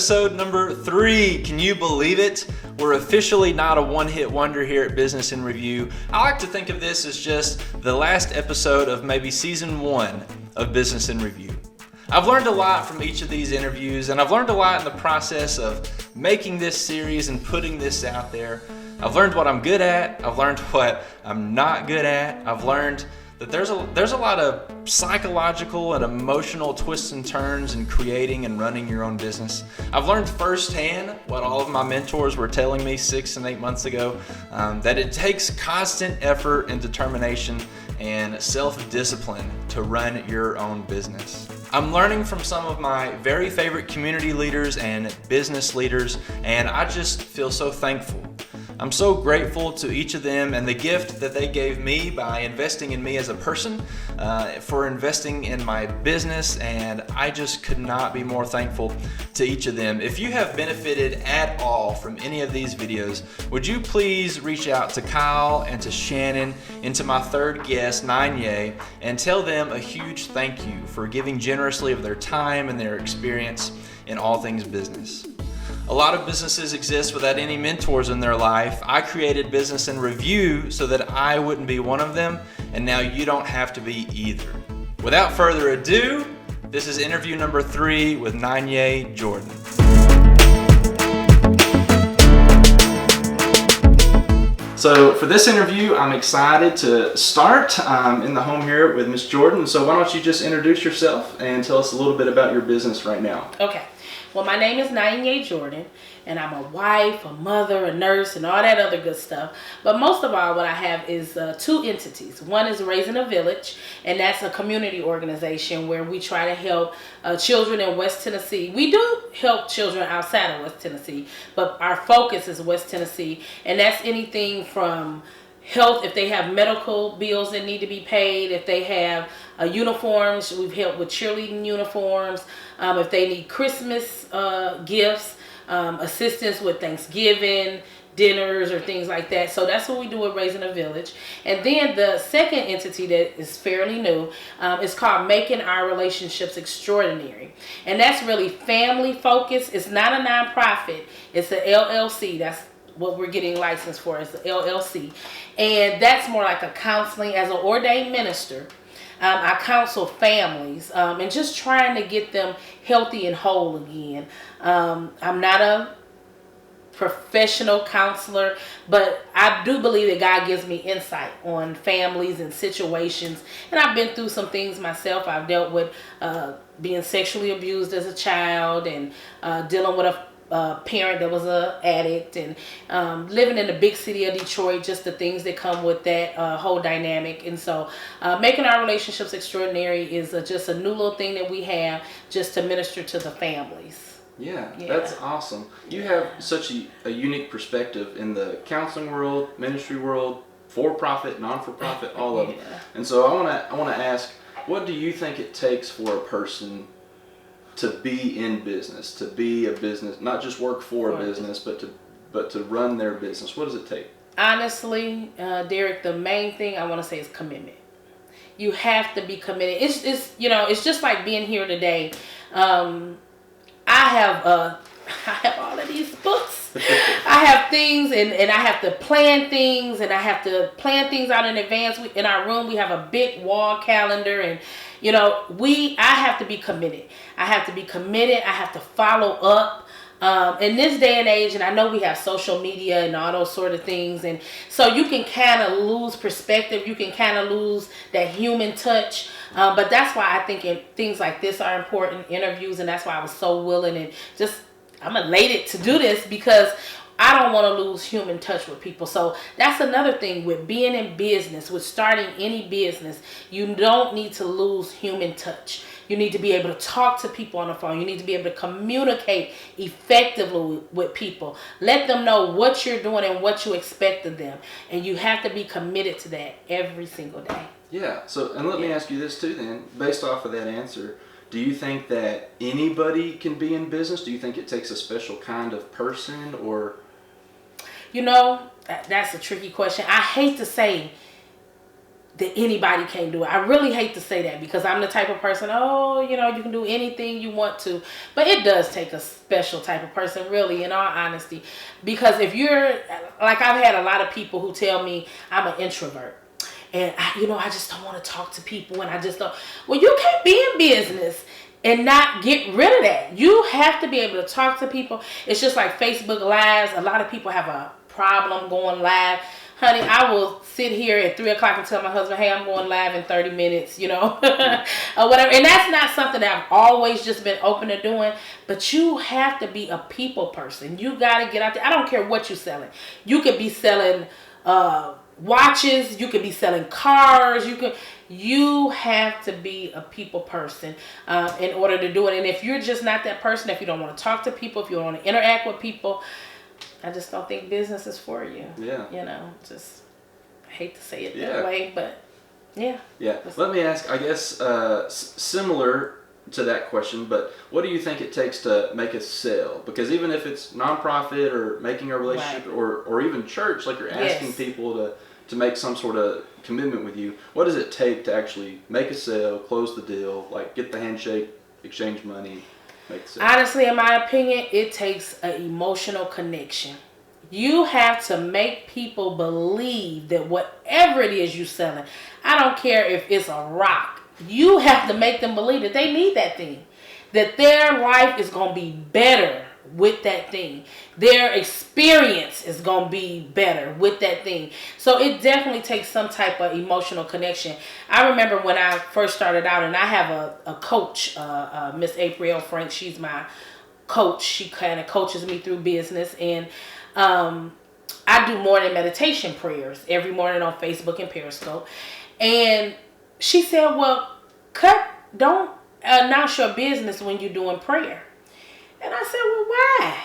episode number 3. Can you believe it? We're officially not a one-hit wonder here at Business in Review. I like to think of this as just the last episode of maybe season 1 of Business in Review. I've learned a lot from each of these interviews, and I've learned a lot in the process of making this series and putting this out there. I've learned what I'm good at. I've learned what I'm not good at. I've learned that there's a lot of psychological and emotional twists and turns in creating and running your own business. I've learned firsthand what all of my mentors were telling me 6 and 8 months ago, that it takes constant effort and determination and self-discipline to run your own business. I'm learning from some of my very favorite community leaders and business leaders, and I just feel so thankful. I'm so grateful to each of them and the gift that they gave me by investing in me as a person, for investing in my business, and I just could not be more thankful to each of them. If you have benefited at all from any of these videos, would you please reach out to Kyle and to Shannon and to my third guest, Nyenye, and tell them a huge thank you for giving generously of their time and their experience in all things business. A lot of businesses exist without any mentors in their life. I created Business in Review so that I wouldn't be one of them, and now you don't have to be either. Without further ado, this is interview number 3 with Nyenye Jordan. So for this interview, I'm excited to start in the home here with Miss Jordan. So why don't you just introduce yourself and tell us a little bit about your business right now. Okay. Well, my name is Nyenye Jordan, and I'm a wife, a mother, a nurse, and all that other good stuff. But most of all, what I have is 2 entities. One is Raising a Village, and that's a community organization where we try to help children in West Tennessee. We do help children outside of West Tennessee, but our focus is West Tennessee, and that's anything from health, if they have medical bills that need to be paid, if they have uniforms, we've helped with cheerleading uniforms, if they need Christmas gifts, assistance with Thanksgiving dinners or things like that. So that's what we do with Raising a Village. And then the second entity that is fairly new is called Making Our Relationships Extraordinary. And that's really family focused. It's not a nonprofit. It's an LLC. That's what we're getting licensed for, is the LLC. And that's more like a counseling. As an ordained minister, I counsel families and just trying to get them healthy and whole again. I'm not a professional counselor, but I do believe that God gives me insight on families and situations. And I've been through some things myself. I've dealt with being sexually abused as a child, and dealing with a parent that was an addict, and living in the big city of Detroit, just the things that come with that whole dynamic. And so Making Our Relationships Extraordinary is just a new little thing that we have just to minister to the families. Yeah, that's awesome. You have such a unique perspective in the counseling world, ministry world, for-profit, non-for-profit, all of them. And so I want to ask, what do you think it takes for a person to be in business, to be a business, not just work for a business, but to run their business? What does it take? Honestly, Derek, the main thing I want to say is commitment. You have to be committed. It's just like being here today. I have all of these books. I have things, and I have to plan things, and I have to plan things out in advance. In our room, we have a big wall calendar, and I have to be committed. I have to be committed. I have to follow up. In this day and age, and I know we have social media and all those sort of things, and so you can kind of lose perspective. You can kind of lose that human touch. But that's why I think things like this are important, interviews, and that's why I was so willing and I'm elated to do this, because I don't want to lose human touch with people. So that's another thing with being in business, with starting any business. You don't need to lose human touch. You need to be able to talk to people on the phone. You need to be able to communicate effectively with people. Let them know what you're doing and what you expect of them. And you have to be committed to that every single day. Yeah. So, and let me ask you this too then, based off of that answer. Do you think that anybody can be in business? Do you think it takes a special kind of person, or? That's a tricky question. I hate to say that anybody can't do it. I really hate to say that because I'm the type of person, oh, you know, you can do anything you want to. But it does take a special type of person, really, in all honesty. Because if you're, like I've had a lot of people who tell me I'm an introvert. And, I just don't want to talk to people. And I just don't. Well, you can't be in business and not get rid of that. You have to be able to talk to people. It's just like Facebook Lives. A lot of people have a problem going live. Honey, I will sit here at 3 o'clock and tell my husband, hey, I'm going live in 30 minutes, or whatever. And that's not something that I've always just been open to doing. But you have to be a people person. You got to get out there. I don't care what you're selling. You could be selling watches. You could be selling cars. You have to be a people person in order to do it. And if you're just not that person, if you don't want to talk to people, if you don't want to interact with people, I just don't think business is for you. Yeah. Just I hate to say it that way, but yeah. Yeah. Let me ask, I guess, similar to that question, but what do you think it takes to make a sale? Because even if it's nonprofit or making a relationship or even church, like you're asking people to make some sort of commitment with you, what does it take to actually make a sale, close the deal, like get the handshake, exchange money? Honestly, in my opinion, it takes an emotional connection. You have to make people believe that whatever it is you're selling, I don't care if it's a rock, you have to make them believe that they need that thing, that their life is going to be better with that thing. Their experience is going to be better with that thing. So it definitely takes some type of emotional connection. I remember when I first started out, and I have a coach, Miss April Frank. She's my coach. She kind of coaches me through business. And I do morning meditation prayers every morning on Facebook and Periscope. And she said, well, don't announce your business when you're doing prayer. And I said, well, why?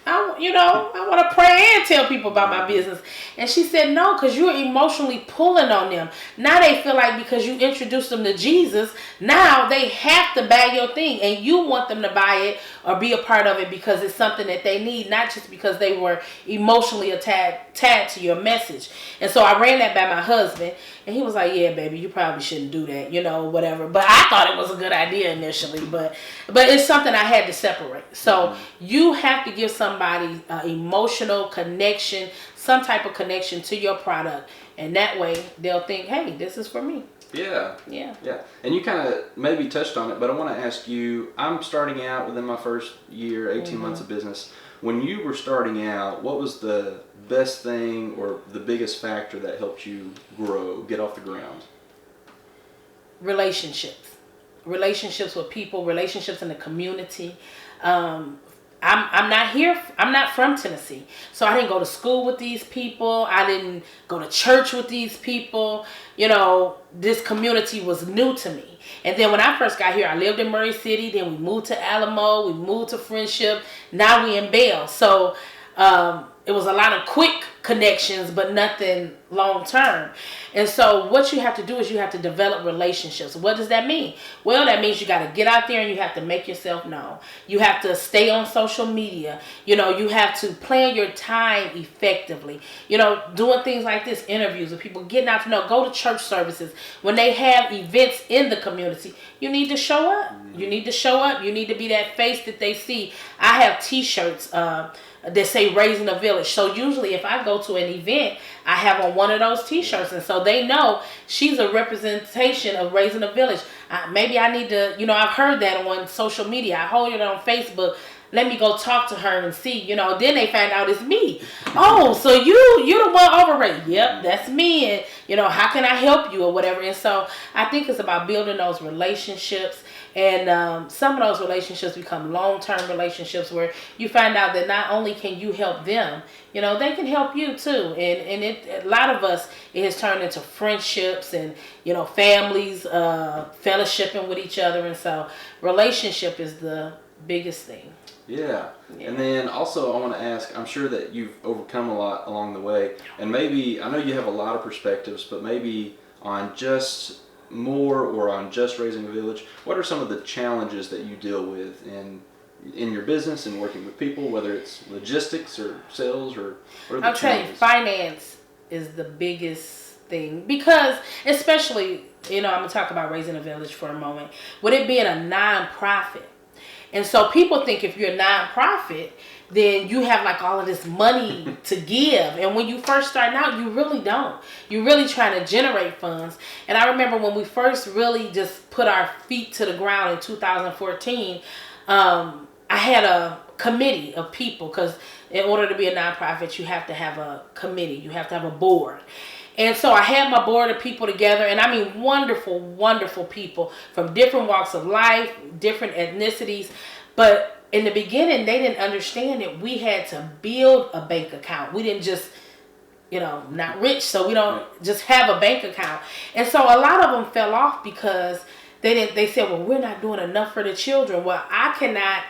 I want to pray and tell people about my business. And she said, no, because you're emotionally pulling on them. Now they feel like because you introduced them to Jesus, now they have to buy your thing. And you want them to buy it or be a part of it because it's something that they need, not just because they were emotionally attached to your message. And so I ran that by my husband. And he was like, yeah, baby, you probably shouldn't do that, whatever. But I thought it was a good idea initially. But it's something I had to separate. So you have to give somebody emotional connection, some type of connection to your product. And that way they'll think, hey, this is for me. Yeah. Yeah. Yeah. And you kind of maybe touched on it, but I want to ask you, I'm starting out within my first year, 18 months of business. When you were starting out, what was the best thing or the biggest factor that helped you grow, get off the ground? Relationships with people, relationships in the community. I'm not from Tennessee, so I didn't go to school with these people. I didn't go to church with these people. This community was new to me. And then when I first got here, I lived in Murray City. Then we moved to Alamo. We moved to Friendship. Now we in Bell. So it was a lot of quick connections, but nothing long term. And so what you have to do is you have to develop relationships. What does that mean? Well, that means you got to get out there and you have to make yourself known. You have to stay on social media. You have to plan your time effectively. Doing things like this, interviews with people, getting out to know, go to church services. When they have events in the community, you need to show up. You need to show up. You need to be that face that they see. I have t-shirts that say Raising a Village. So usually if I go to an event, I have on one of those t-shirts. And so they know she's a representation of Raising a Village. Maybe I need to, I've heard that on social media. I hold it on Facebook. Let me go talk to her and see, then they find out it's me. Oh, so you're the one overrated. Yep, that's me. And, how can I help you or whatever. And so I think it's about building those relationships. And some of those relationships become long-term relationships where you find out that not only can you help them, they can help you too. And a lot of us, it has turned into friendships and, families, fellowshipping with each other. And so relationship is the biggest thing. Yeah. And then also I want to ask, I'm sure that you've overcome a lot along the way. And maybe, I know you have a lot of perspectives, but maybe on just more or on just raising a village, what are some of the challenges that you deal with in your business and working with people, whether it's logistics or sales or what are the challenges? I'll tell you, finance is the biggest thing because, especially, I'm gonna talk about Raising a Village for a moment. With it being a nonprofit, and so people think if you're a nonprofit, then you have like all of this money to give. And when you first start out, you really don't. You're really trying to generate funds. And I remember when we first really just put our feet to the ground in 2014, I had a committee of people because in order to be a nonprofit, you have to have a committee. You have to have a board. And so I had my board of people together, and I mean wonderful, wonderful people from different walks of life, different ethnicities. But in the beginning, they didn't understand that we had to build a bank account. We didn't just, not rich, so we don't just have a bank account. And so a lot of them fell off because they said, well, we're not doing enough for the children. Well, I cannot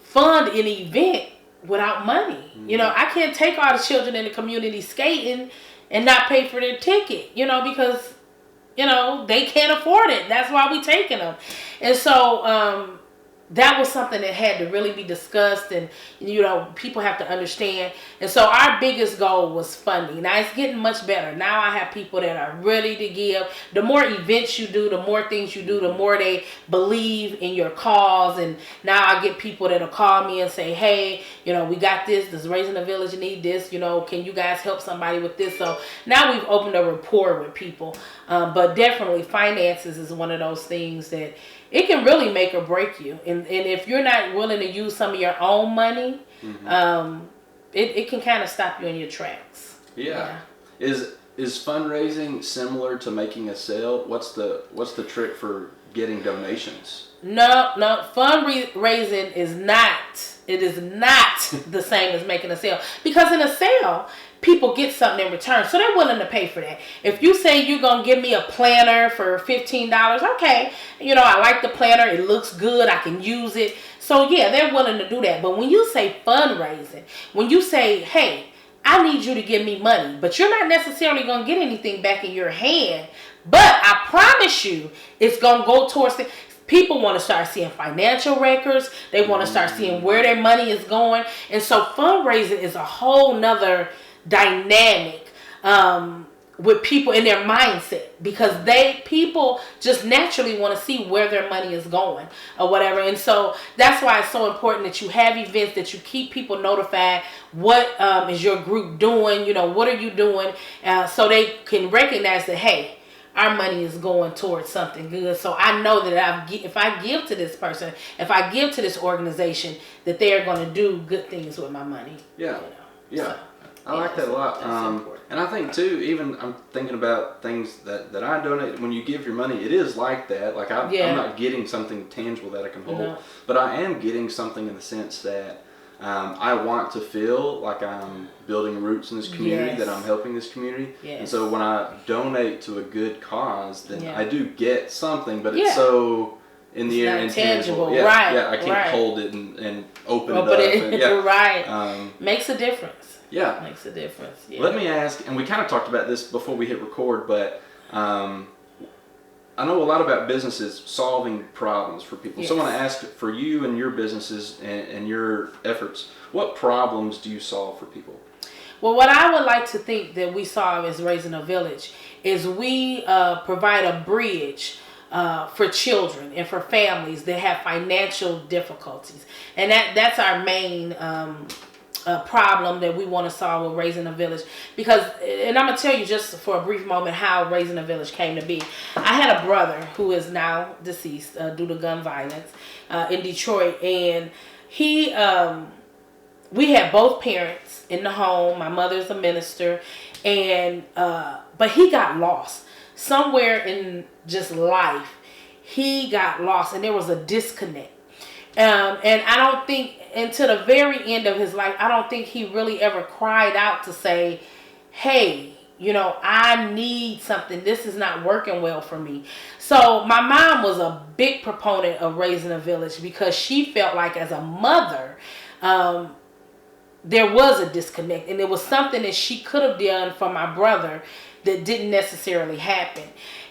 fund an event without money. Mm-hmm. I can't take all the children in the community skating and not pay for their ticket, because, they can't afford it. That's why we taking them. And so, that was something that had to really be discussed, and people have to understand. And so our biggest goal was funding. Now it's getting much better. Now I have people that are ready to give. The more events you do, the more things you do, the more they believe in your cause. And now I get people that'll call me and say, hey, we got this. Does Raising a Village need this? Can you guys help somebody with this? So now we've opened a rapport with people. But definitely finances is one of those things that it can really make or break you. And if you're not willing to use some of your own money, it can kind of stop you in your tracks. Yeah. Is fundraising similar to making a sale? What's the trick for getting donations? No. Fundraising is not. It is not the same as making a sale. Because in a sale, people get something in return. So they're willing to pay for that. If you say you're going to give me a planner for $15, okay. I like the planner. It looks good. I can use it. So yeah, they're willing to do that. But when you say fundraising, when you say, hey, I need you to give me money, but you're not necessarily going to get anything back in your hand. But I promise you, it's going to go towards the... People want to start seeing financial records. They want to start seeing where their money is going. And so fundraising is a whole nother dynamic with people in their mindset, because people just naturally want to see where their money is going or whatever. And so that's why it's so important that you have events, that you keep people notified. What is your group doing? What are you doing? So they can recognize that, hey, our money is going towards something good. So I know that if I give to this person, if I give to this organization, that they are going to do good things with my money. Yeah. Yeah. So, I like that a lot. And I think too, even I'm thinking about things that I donate. When you give your money, it is like that. Like I'm not getting something tangible that I can hold, but I am getting something in the sense that I want to feel like I'm building roots in this community, that I'm helping this community. Yes. And so when I donate to a good cause, then I do get something, but it's so in the air, intangible. Yeah, I can't hold it and open it up. Right. Makes a difference. Yeah. Makes a difference. Yeah. Let me ask, and we kind of talked about this before we hit record, but I know a lot about businesses solving problems for people. Yes. So I want to ask, for you and your businesses and your efforts, what problems do you solve for people? Well, what I would like to think that we solve as Raising a Village is we provide a bridge for children and for families that have financial difficulties. And that's our main problem that we want to solve with Raising a Village. Because, and I'm going to tell you just for a brief moment how Raising a Village came to be. I had a brother who is now deceased due to gun violence in Detroit. And he, we had both parents in the home. My mother's a minister. And, but he got lost. Somewhere in just life, he got lost and there was a disconnect. And I don't think, until the very end of his life, I don't think he really ever cried out to say, hey, I need something. This is not working well for me. So my mom was a big proponent of Raising a Village because she felt like as a mother, there was a disconnect. And it was something that she could have done for my brother that didn't necessarily happen.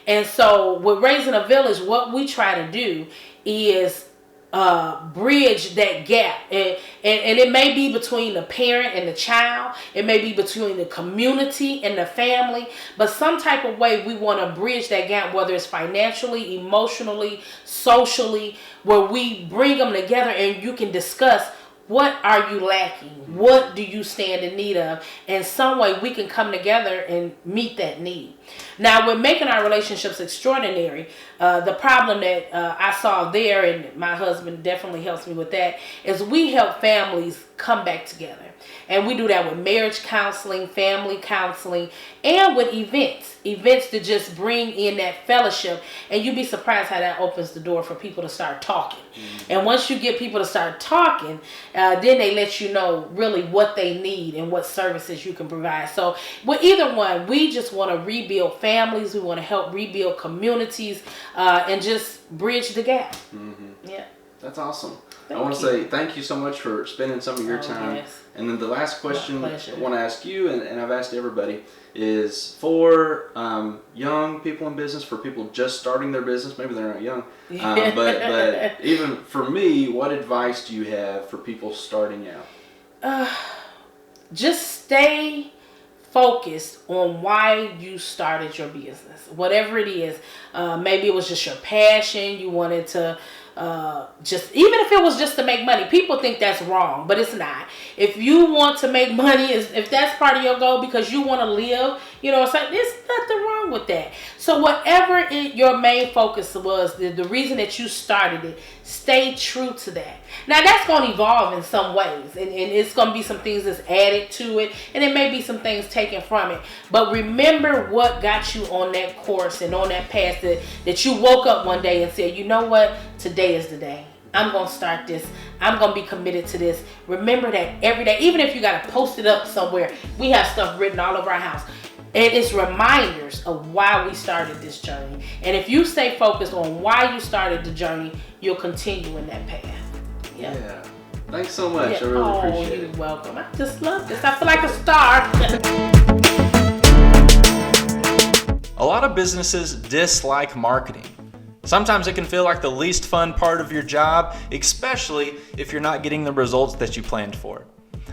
And so with Raising a Village, what we try to do is bridge that gap, and it may be between the parent and the child, it may be between the community and the family, but some type of way we want to bridge that gap, whether it's financially, emotionally, socially, where we bring them together and you can discuss, what are you lacking? What do you stand in need of? And some way we can come together and meet that need. Now, with making our relationships extraordinary, the problem that I saw there, and my husband definitely helps me with that, is we help families come back together. And we do that with marriage counseling, family counseling, and with events to just bring in that fellowship. And you'd be surprised how that opens the door for people to start talking. And once you get people to start talking, then they let you know really what they need and what services you can provide. So with either one, we just want to rebuild families. We want to help rebuild communities, and just bridge the gap. Yeah. That's awesome. I want to say thank you so much for spending some of your time. Yes. And then the last question I want to ask you, and I've asked everybody, is for young people in business, for people just starting their business. Maybe they're not young, but even for me, what advice do you have for people starting out? Just stay focused on why you started your business, whatever it is. Maybe it was just your passion. You wanted to just, even if it was just to make money, people think that's wrong, but it's not. If you want to make money, if that's part of your goal because you want to live, it's like, there's nothing wrong with that. So whatever your main focus was, the reason that you started it, stay true to that. Now that's going to evolve in some ways, and it's going to be some things that's added to it, and it may be some things taken from it. But remember what got you on that course and on that path, that you woke up one day and said, you know what, today is the day. I'm going to start this. I'm going to be committed to this. Remember that every day, even if you got to post it up somewhere. We have stuff written all over our house. And it's reminders of why we started this journey. And if you stay focused on why you started the journey, you'll continue in that path. Yeah. Thanks so much. I really appreciate it. You're welcome. I just love this. I feel like a star. A lot of businesses dislike marketing. Sometimes it can feel like the least fun part of your job, especially if you're not getting the results that you planned for.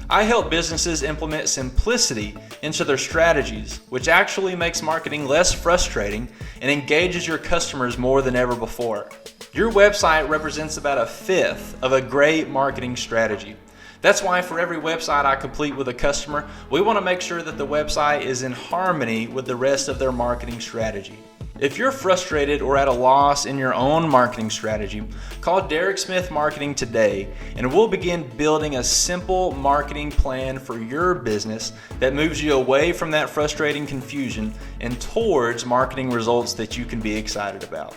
I help businesses implement simplicity into their strategies, which actually makes marketing less frustrating and engages your customers more than ever before. Your website represents about a fifth of a great marketing strategy. That's why for every website I complete with a customer, we want to make sure that the website is in harmony with the rest of their marketing strategy. If you're frustrated or at a loss in your own marketing strategy, call Derek Smith Marketing today, and we'll begin building a simple marketing plan for your business that moves you away from that frustrating confusion and towards marketing results that you can be excited about.